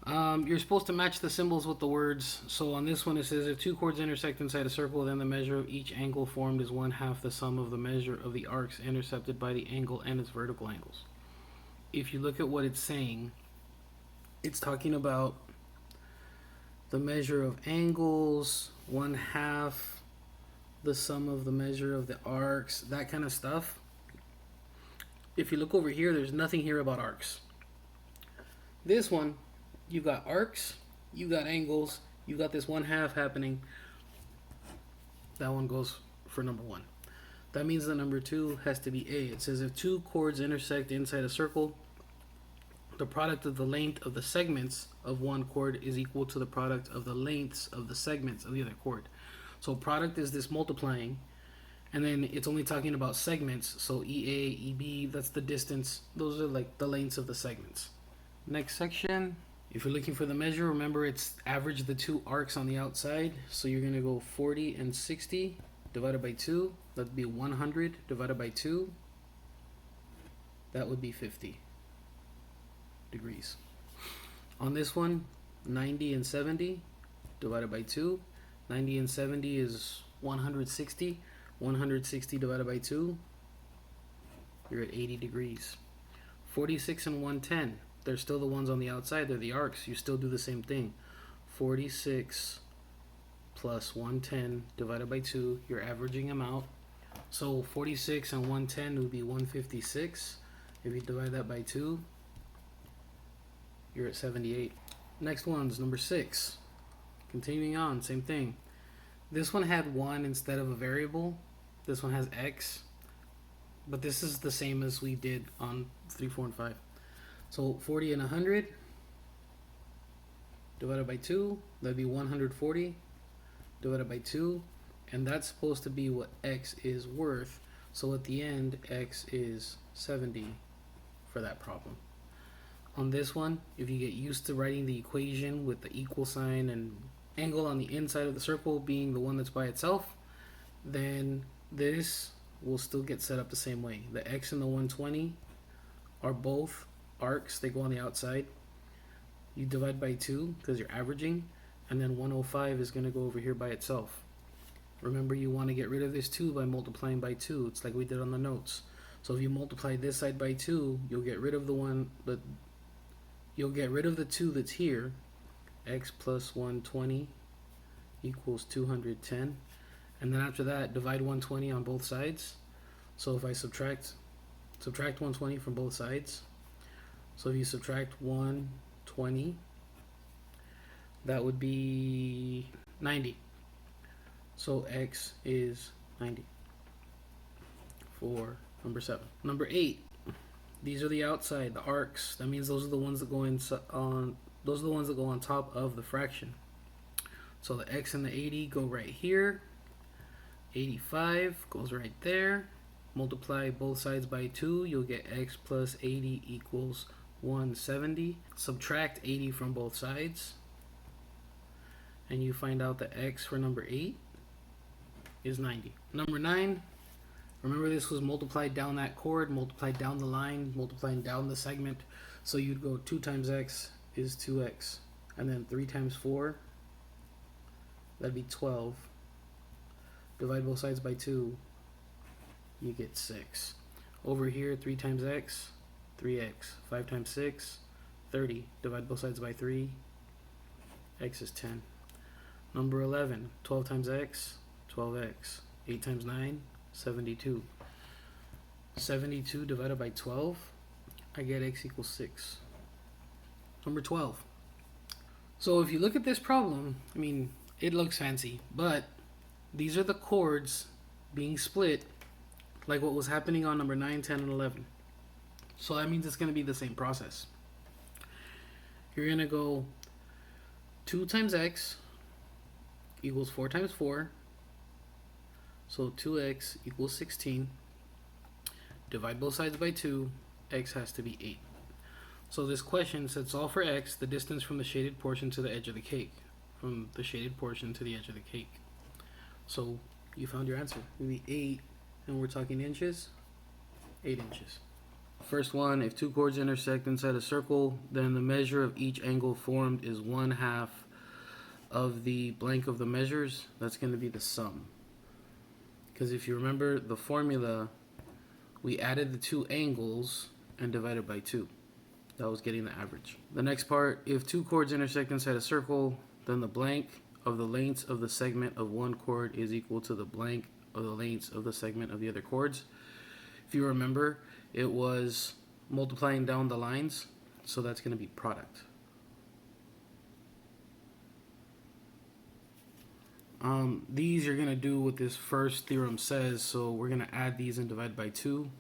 You're supposed to match the symbols with the words. So on this one, it says if two chords intersect inside a circle, then the measure of each angle formed is one half the sum of the measure of the arcs intercepted by the angle and its vertical angles. If you look at what it's saying, it's talking about the measure of angles, one half the sum of the measure of the arcs, that kind of stuff. If you look over here, there's nothing here about arcs. This one, you got arcs, you got angles, you got this one half happening. That one goes for number one. That means the number two has to be A. It says if two chords intersect inside a circle, the product of the length of the segments of one chord is equal to the product of the lengths of the segments of the other chord. So product is this multiplying, and then it's only talking about segments. So EA, EB, that's the distance. Those are like the lengths of the segments. Next section, if you're looking for the measure, remember it's average the two arcs on the outside. So you're going to go 40 and 60 divided by 2. That would be 100 divided by 2. That would be 50 degrees. On this one, 90 and 70 divided by 2. 90 and 70 is 160. 160 divided by 2, you're at 80 degrees. 46 and 110, they're still the ones on the outside, they're the arcs. You still do the same thing. 46 plus 110 divided by 2, you're averaging them out. So 46 and 110 would be 156. If you divide that by 2, you're at 78. Next one's number 6. Continuing on, same thing. This one had 1 instead of a variable. This one has x. But this is the same as we did on 3, 4, and 5. So 40 and 100 divided by 2, that'd be 140 divided by 2. And that's supposed to be what x is worth. So at the end, x is 70 for that problem. On this one, if you get used to writing the equation with the equal sign and angle on the inside of the circle being the one that's by itself, then this will still get set up the same way. The x and the 120 are both arcs. They go on the outside. You divide by 2 because you're averaging, and then 105 is going to go over here by itself. Remember, you want to get rid of this 2 by multiplying by 2. It's like we did on the notes. So if you multiply this side by 2, you'll get rid of the 2 that's here. X plus 120 equals 210. And then after that, divide 120 on both sides. So if I subtract 120 from both sides. So if you subtract 120, that would be 90. So x is 90 for number 7. Number 8. These are the outside, the arcs. That means those are the ones that go on. Those are the ones that go on top of the fraction. So the x and the 80 go right here. 85 goes right there. Multiply both sides by 2. You'll get x plus 80 equals 170. Subtract 80 from both sides. And you find out that x for number 8 is 90. Number 9. Remember, this was multiplied down that chord, multiplied down the line, multiplying down the segment. So you'd go 2 times x is 2x. And then 3 times 4, that'd be 12. Divide both sides by 2, you get 6. Over here, 3 times x, 3x. 5 times 6, 30. Divide both sides by 3, x is 10. Number 11, 12 times x, 12x. 8 times 9, 72. 72 divided by 12, I get x equals 6. Number 12. So if you look at this problem, I mean, it looks fancy, but these are the chords being split like what was happening on number 9, 10, and 11. So that means it's going to be the same process. You're going to go 2 times x equals 4 times 4. So 2x equals 16. Divide both sides by 2. X has to be 8. So this question said solve for x, the distance from the shaded portion to the edge of the cake. From the shaded portion to the edge of the cake. So you found your answer. It would be 8, and we're talking inches. 8 inches. First one, if two chords intersect inside a circle, then the measure of each angle formed is 1/2 of the blank of the measures. That's going to be the sum. Because if you remember the formula, we added the two angles and divided by 2. That was getting the average. The next part, if two chords intersect inside a circle, then the blank of the lengths of the segment of one chord is equal to the blank of the lengths of the segment of the other chords. If you remember, it was multiplying down the lines, so that's going to be product. These you're going to do what this first theorem says, so we're going to add these and divide by 2.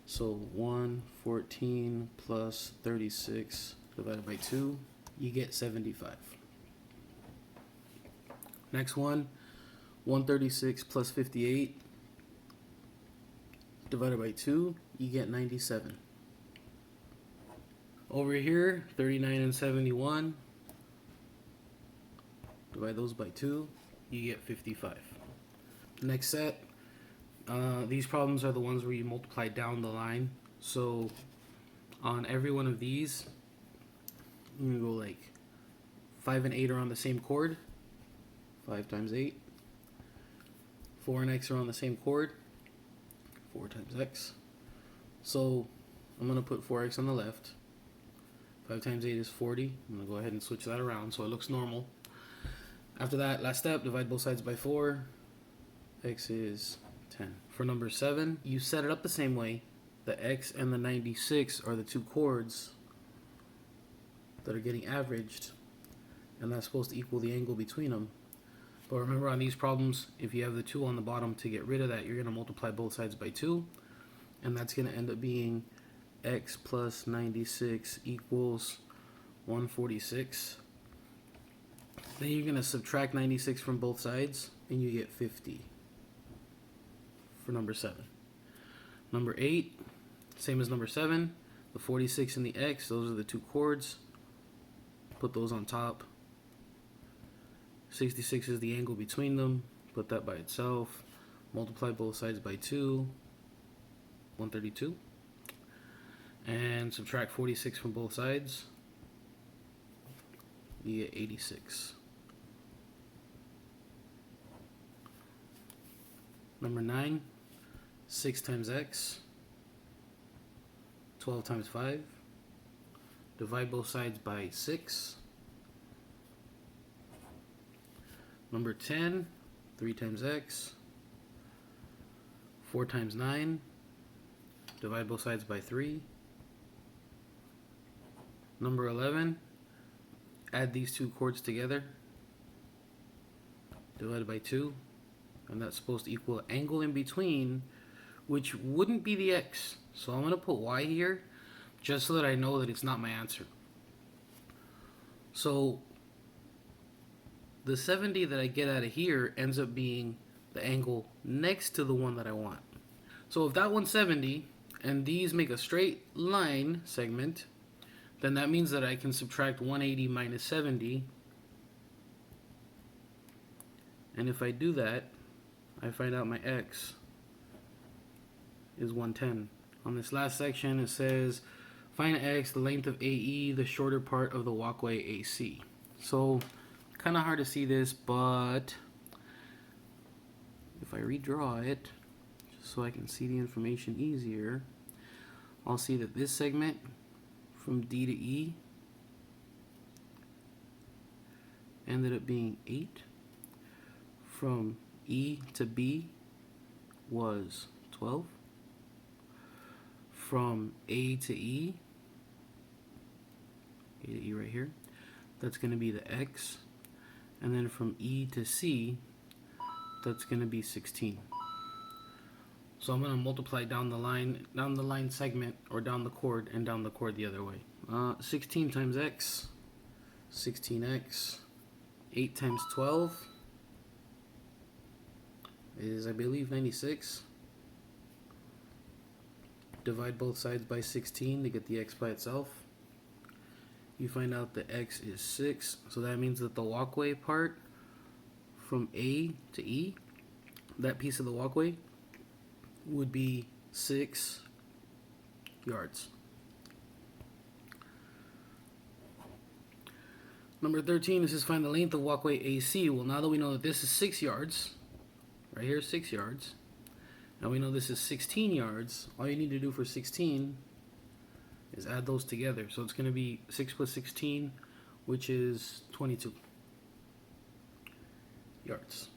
So 114 plus 36 divided by 2, you get 75. Next one, 136 plus 58 divided by 2, you get 97. Over here, 39 and 71, divide those by 2, you get 55. Next set, these problems are the ones where you multiply down the line. So on every one of these, you can go like 5 and 8 are on the same chord. 5 times 8. 4 and x are on the same chord. 4 times x. So I'm going to put 4x on the left. 5 times 8 is 40. I'm going to go ahead and switch that around so it looks normal. After that, last step, divide both sides by 4. X is 10. For number 7, you set it up the same way. The x and the 96 are the two chords that are getting averaged, and that's supposed to equal the angle between them. But remember, on these problems, if you have the 2 on the bottom, to get rid of that, you're going to multiply both sides by 2, and that's going to end up being x plus 96 equals 146. Then you're going to subtract 96 from both sides, and you get 50 for number 7. Number 8, same as number 7, the 46 and the x, those are the two chords. Put those on top. 66 is the angle between them. Put that by itself. Multiply both sides by 2. 132. And subtract 46 from both sides. You get 86. Number 9. 6 times x. 12 times 5. Divide both sides by 6. Number 10, 3 times x. 4 times 9. Divide both sides by 3. Number 11, add these two chords together. Divided by 2. And that's supposed to equal the angle in between, which wouldn't be the x. So I'm going to put y here, just so that I know that it's not my answer. So the 70 that I get out of here ends up being the angle next to the one that I want. So if that one's 70 and these make a straight line segment, then that means that I can subtract 180 minus 70. And if I do that, I find out my x is 110. On this last section, it says, find x, the length of AE, the shorter part of the walkway AC. So, kind of hard to see this, but if I redraw it, just so I can see the information easier, I'll see that this segment from D to E ended up being 8. From E to B was 12. From A to E right here, that's going to be the x. And then from E to C, that's going to be 16. So I'm going to multiply down the line segment, or down the chord, and down the chord the other way. 16 times x, 16x. 8 times 12 is, I believe, 96. Divide both sides by 16 to get the x by itself. You find out the x is 6. So that means that the walkway part from A to E, that piece of the walkway, would be 6 yards. Number 13, this is find the length of walkway AC. Well, now that we know that this is 6 yards, right here, 6 yards. Now we know this is 16 yards. All you need to do for 16 is add those together. So it's going to be 6 plus 16, which is 22 yards.